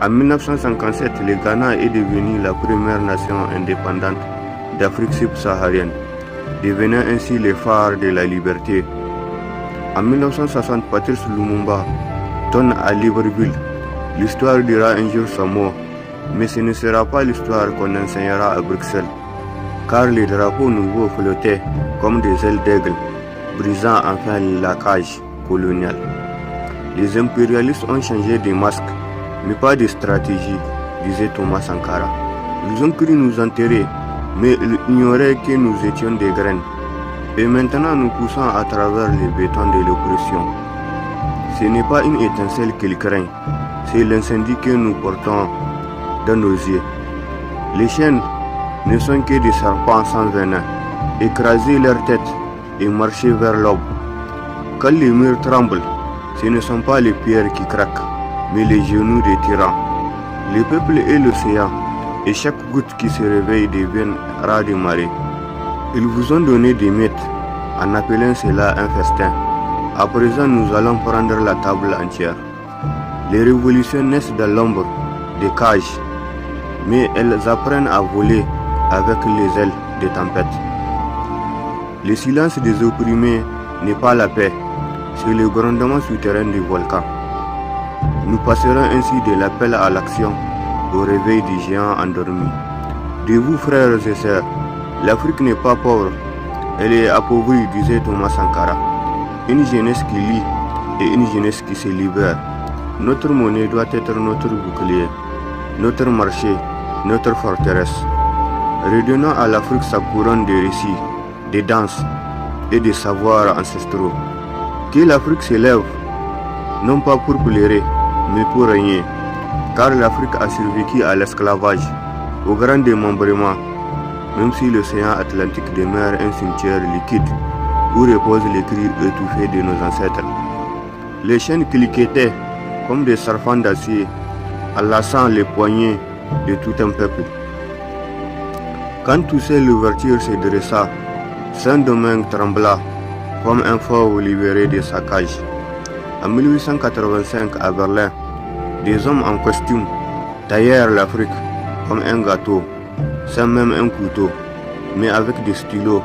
En 1957, le Ghana est devenu la première nation indépendante d'Afrique subsaharienne, devenant ainsi le phare de la liberté. En 1960, Patrice Lumumba donne à Libreville. L'histoire dira un jour son mot, mais ce ne sera pas l'histoire qu'on enseignera à Bruxelles, car les drapeaux nouveaux flottaient comme des ailes d'aigle, brisant enfin la cage coloniale. Les impérialistes ont changé de masque, mais pas de stratégie, disait Thomas Sankara. Ils ont cru nous enterrer, mais ils ignoraient que nous étions des graines. Et maintenant nous poussons à travers le béton de l'oppression. Ce n'est pas une étincelle qu'ils craignent, c'est l'incendie que nous portons dans nos yeux. Les chiens ne sont que des serpents sans venin. Écraser leur tête et marcher vers l'aube. Quand les murs tremblent, ce ne sont pas les pierres qui craquent, mais les genoux des tyrans. Le peuple est l'océan, et chaque goutte qui se réveille devient raz de marée. Ils vous ont donné des mythes, en appelant cela un festin. À présent, nous allons prendre la table entière. Les révolutions naissent dans l'ombre des cages, mais elles apprennent à voler avec les ailes des tempêtes. Le silence des opprimés n'est pas la paix, c'est le grondement souterrain du volcan. Nous passerons ainsi de l'appel à l'action au réveil des géants endormis. De vous, frères et sœurs, l'Afrique n'est pas pauvre, elle est appauvrie, disait Thomas Sankara. Une jeunesse qui lit et une jeunesse qui se libère. Notre monnaie doit être notre bouclier, notre marché, notre forteresse. Redonnons à l'Afrique sa couronne de récits, de danses et de savoirs ancestraux. Que l'Afrique s'élève, non pas pour pleurer, mais pour régner. Car l'Afrique a survécu à l'esclavage, au grand démembrement, même si l'océan Atlantique demeure un cimetière liquide où reposent les cris étouffés de nos ancêtres. Les chaînes cliquetaient comme des serpents d'acier, enlaçant les poignets de tout un peuple. Quand toussait l'ouverture se dressa, Saint-Domingue trembla comme un fauve libéré de sa cage. En 1885, à Berlin, des hommes en costume taillèrent l'Afrique comme un gâteau, sans même un couteau, mais avec des stylos.